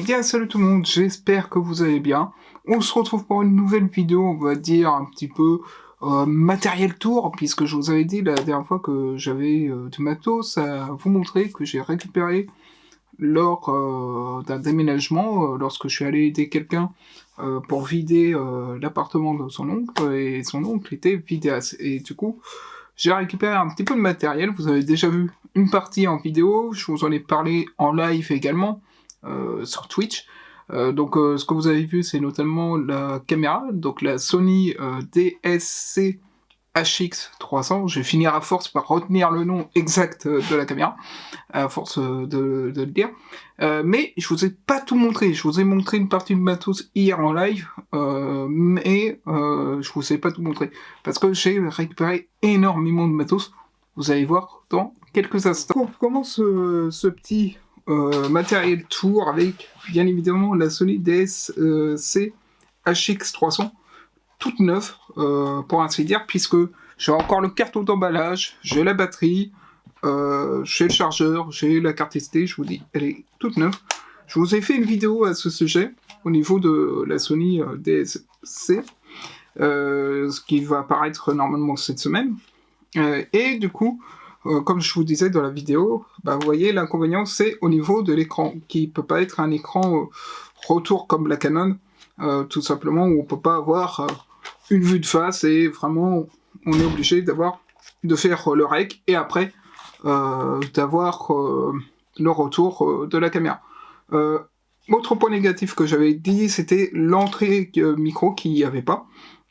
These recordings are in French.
Bien, salut tout le monde, j'espère que vous allez bien. On se retrouve pour une nouvelle vidéo, on va dire un petit peu matériel tour, puisque je vous avais dit la dernière fois que j'avais du matos à vous montrer, que j'ai récupéré lors d'un déménagement, lorsque je suis allé aider quelqu'un pour vider l'appartement de son oncle, et son oncle était vidéaste. Et du coup, j'ai récupéré un petit peu de matériel, vous avez déjà vu une partie en vidéo, je vous en ai parlé en live également, sur Twitch. Ce que vous avez vu, c'est notamment la caméra, donc la Sony DSC HX300. Je vais finir à force par retenir le nom exact de la caméra, à force de le dire. Mais je vous ai pas tout montré. Je vous ai montré une partie de matos hier en live, mais je vous ai pas tout montré. Parce que j'ai récupéré énormément de matos. Vous allez voir dans quelques instants. On commence ce petit matériel tour avec bien évidemment la Sony DSC HX300 toute neuve pour ainsi dire, puisque j'ai encore le carton d'emballage, j'ai la batterie, j'ai le chargeur, j'ai la carte SD, je vous dis, elle est toute neuve. Je vous ai fait une vidéo à ce sujet au niveau de la Sony DSC, ce qui va apparaître normalement cette semaine. Et du coup, comme je vous disais dans la vidéo, vous voyez, l'inconvénient c'est au niveau de l'écran, qui peut pas être un écran retour comme la Canon, tout simplement, où on peut pas avoir une vue de face, et vraiment, on est obligé de faire le rec, et après, d'avoir le retour de la caméra. Autre point négatif que j'avais dit, c'était l'entrée micro qu'il n'y avait pas,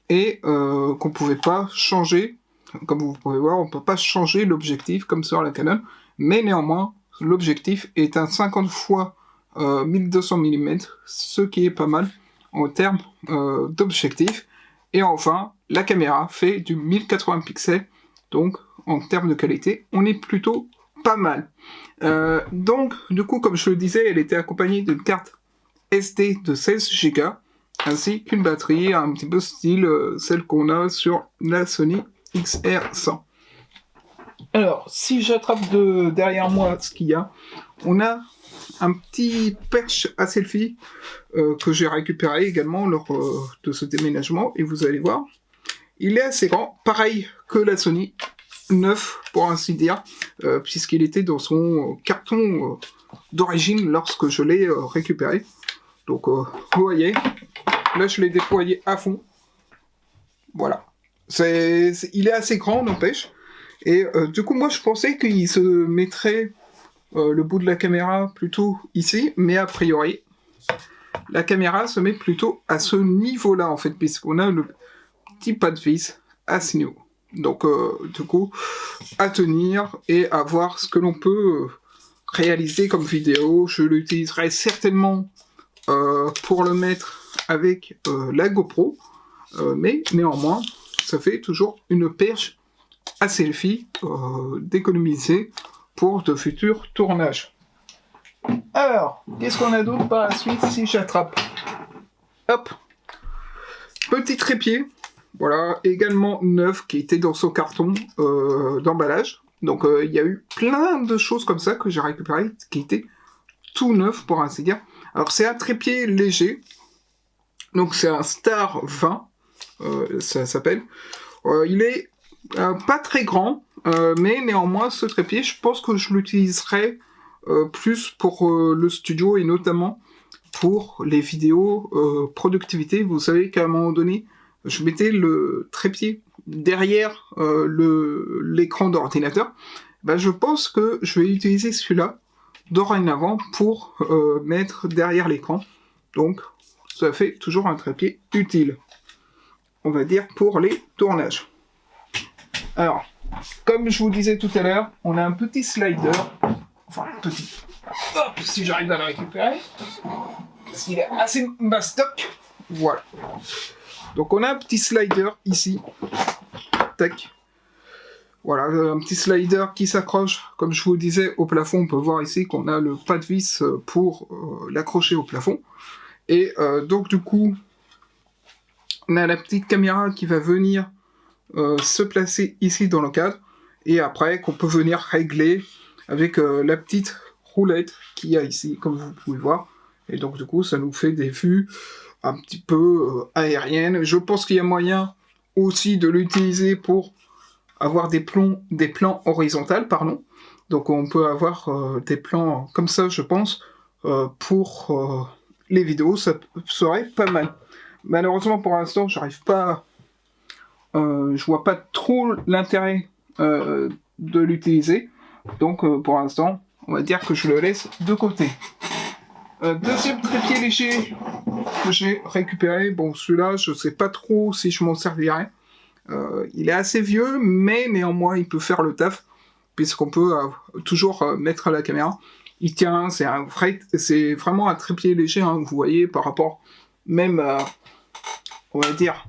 et qu'on pouvait pas changer. Comme vous pouvez voir, on ne peut pas changer l'objectif comme sur la Canon, mais néanmoins, l'objectif est un 50 x 1200 mm, ce qui est pas mal en termes d'objectif. Et enfin, la caméra fait du 1080 pixels, donc en termes de qualité, on est plutôt pas mal. Donc, du coup, comme je le disais, elle était accompagnée d'une carte SD de 16 Go, ainsi qu'une batterie un petit peu style celle qu'on a sur la Sony XR100. Alors, si j'attrape derrière moi ce qu'il y a, on a un petit perche à selfie que j'ai récupéré également lors de ce déménagement, et vous allez voir, il est assez grand, pareil que la Sony, neuf pour ainsi dire, puisqu'il était dans son carton d'origine lorsque je l'ai récupéré. Donc vous voyez, là je l'ai déployé à fond, voilà. Il est assez grand, n'empêche. Et du coup, moi, je pensais qu'il se mettrait le bout de la caméra plutôt ici, mais a priori, la caméra se met plutôt à ce niveau-là, en fait, puisqu'on a le petit pas de vis à ce niveau. Donc, du coup, à tenir et à voir ce que l'on peut réaliser comme vidéo. Je l'utiliserai certainement pour le mettre avec la GoPro, mais néanmoins, ça fait toujours une perche à selfie d'économiser pour de futurs tournages. Alors, qu'est-ce qu'on a d'autre par la suite si j'attrape? Hop, petit trépied, voilà, également neuf, qui était dans son carton d'emballage. Donc il y a eu plein de choses comme ça que j'ai récupéré, qui étaient tout neuf pour ainsi dire. Alors c'est un trépied léger, donc c'est un Star 20, ça s'appelle. Il est pas très grand, mais néanmoins ce trépied, je pense que je l'utiliserai plus pour le studio, et notamment pour les vidéos productivité. Vous savez qu'à un moment donné, je mettais le trépied derrière l'écran d'ordinateur. Je pense que je vais utiliser celui-là dorénavant pour mettre derrière l'écran. Donc ça fait toujours un trépied utile, on va dire, pour les tournages. Alors, comme je vous disais tout à l'heure, on a un petit slider, enfin petit, hop, si j'arrive à le récupérer, parce qu'il est assez mastoc, voilà. Donc on a un petit slider ici, tac, voilà, un petit slider qui s'accroche, comme je vous disais, au plafond. On peut voir ici qu'on a le pas de vis pour l'accrocher au plafond, et donc du coup, on a la petite caméra qui va venir se placer ici dans le cadre, et après qu'on peut venir régler avec la petite roulette qu'il y a ici, comme vous pouvez voir, et donc du coup ça nous fait des vues un petit peu aériennes. Je pense qu'il y a moyen aussi de l'utiliser pour avoir des plans horizontaux, pardon. Donc on peut avoir des plans comme ça, je pense, pour les vidéos, ça serait pas mal. Malheureusement pour l'instant, j'arrive pas, je vois pas trop l'intérêt de l'utiliser. Donc pour l'instant, on va dire que je le laisse de côté. Deuxième trépied léger que j'ai récupéré. Bon, celui-là, je sais pas trop si je m'en servirai. Il est assez vieux, mais néanmoins, il peut faire le taf, puisqu'on peut toujours mettre la caméra. Il tient, c'est vraiment un trépied léger, hein, vous voyez, par rapport même à, on va dire,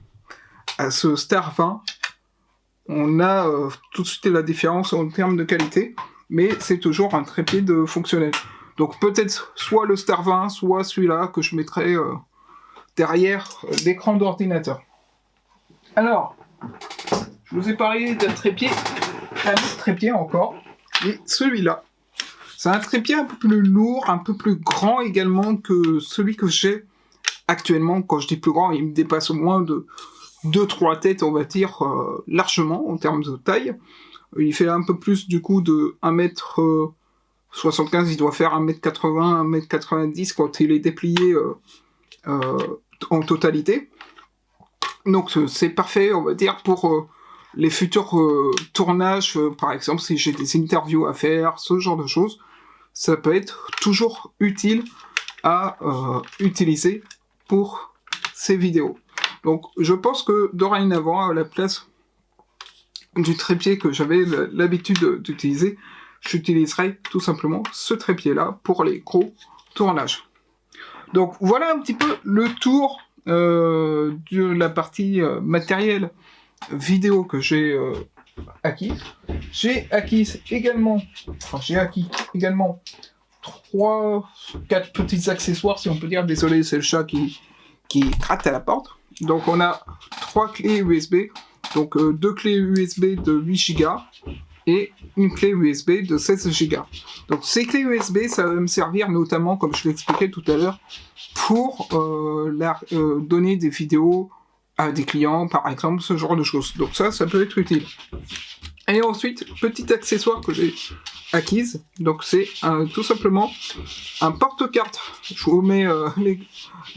à ce Star 20. On a tout de suite la différence en termes de qualité, mais c'est toujours un trépied de fonctionnel. Donc peut-être soit le Star 20, soit celui-là que je mettrai derrière l'écran d'ordinateur. Alors, je vous ai parlé d'un trépied, un autre trépied encore, et celui-là. C'est un trépied un peu plus lourd, un peu plus grand également que celui que j'ai actuellement. Quand je dis plus grand, il me dépasse au moins de 2-3 têtes, on va dire, largement en termes de taille. Il fait un peu plus du coup de 1m75, il doit faire 1m80, 1m90 quand il est déplié en totalité. Donc c'est parfait, on va dire, pour les futurs tournages, par exemple, si j'ai des interviews à faire, ce genre de choses, ça peut être toujours utile à utiliser pour ces vidéos. Donc je pense que dorénavant, à la place du trépied que j'avais l'habitude d'utiliser, j'utiliserai tout simplement ce trépied-là pour les gros tournages. Donc voilà un petit peu le tour de la partie matériel vidéo que j'ai acquis. J'ai acquis également 3-4 petits accessoires, si on peut dire. Désolé, c'est le chat qui gratte à la porte. Donc on a 3 clés USB, donc 2 clés USB de 8 Go et une clé USB de 16 Go. Donc ces clés USB, ça va me servir notamment, comme je l'expliquais tout à l'heure, pour donner des vidéos à des clients, par exemple, ce genre de choses. Donc ça peut être utile. Et ensuite, petit accessoire que j'ai acquise, donc c'est tout simplement un porte-carte. Je vous mets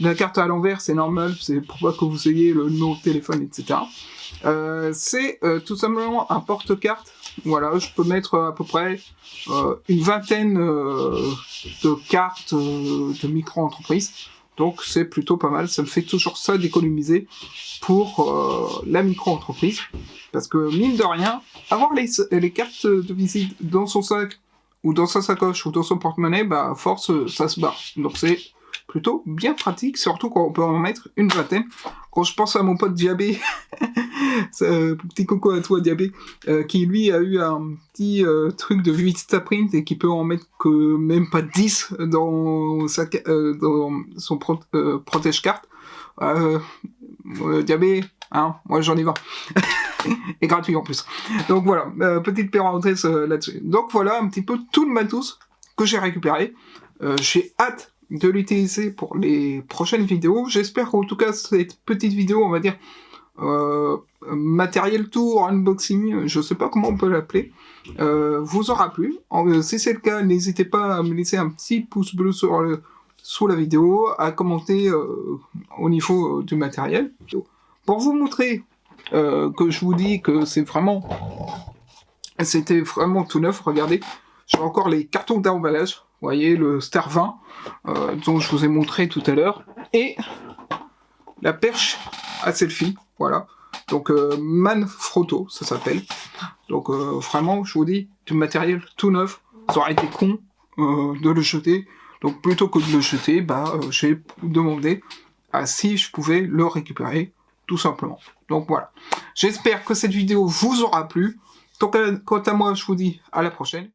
la carte à l'envers, c'est normal, c'est pour pas que vous ayez le numéro de téléphone, etc. C'est tout simplement un porte-carte. Voilà, je peux mettre à peu près une vingtaine de cartes de micro-entreprise. Donc c'est plutôt pas mal, ça me fait toujours ça d'économiser pour la micro-entreprise. Parce que mine de rien, avoir les cartes de visite dans son sac, ou dans sa sacoche, ou dans son porte-monnaie, bah à force ça se barre. Donc c'est plutôt bien pratique, surtout quand on peut en mettre une vingtaine. Quand je pense à mon pote Diabé, petit coco à toi Diabé, qui lui a eu un petit truc de Vistaprint et qui peut en mettre que même pas 10 dans son protège-carte. Diabé, hein, moi j'en ai 20. Et gratuit en plus. Donc voilà, petite parenthèse là-dessus. Donc voilà un petit peu tout le matos que j'ai récupéré. J'ai hâte de l'utiliser pour les prochaines vidéos. J'espère qu'en tout cas cette petite vidéo, on va dire matériel tour, unboxing, je sais pas comment on peut l'appeler, vous aura plu. Si c'est le cas, n'hésitez pas à me laisser un petit pouce bleu sous la vidéo, à commenter au niveau du matériel. Pour vous montrer que je vous dis que c'était vraiment tout neuf, regardez, j'ai encore les cartons d'emballage, vous voyez, le Star 20, dont je vous ai montré tout à l'heure, et la perche à selfie, voilà, donc Manfrotto, ça s'appelle, donc vraiment, je vous dis, du matériel tout neuf, ça aurait été con de le jeter, donc plutôt que de le jeter, j'ai demandé à si je pouvais le récupérer, tout simplement. Donc voilà, j'espère que cette vidéo vous aura plu. Donc, quant à moi, je vous dis à la prochaine.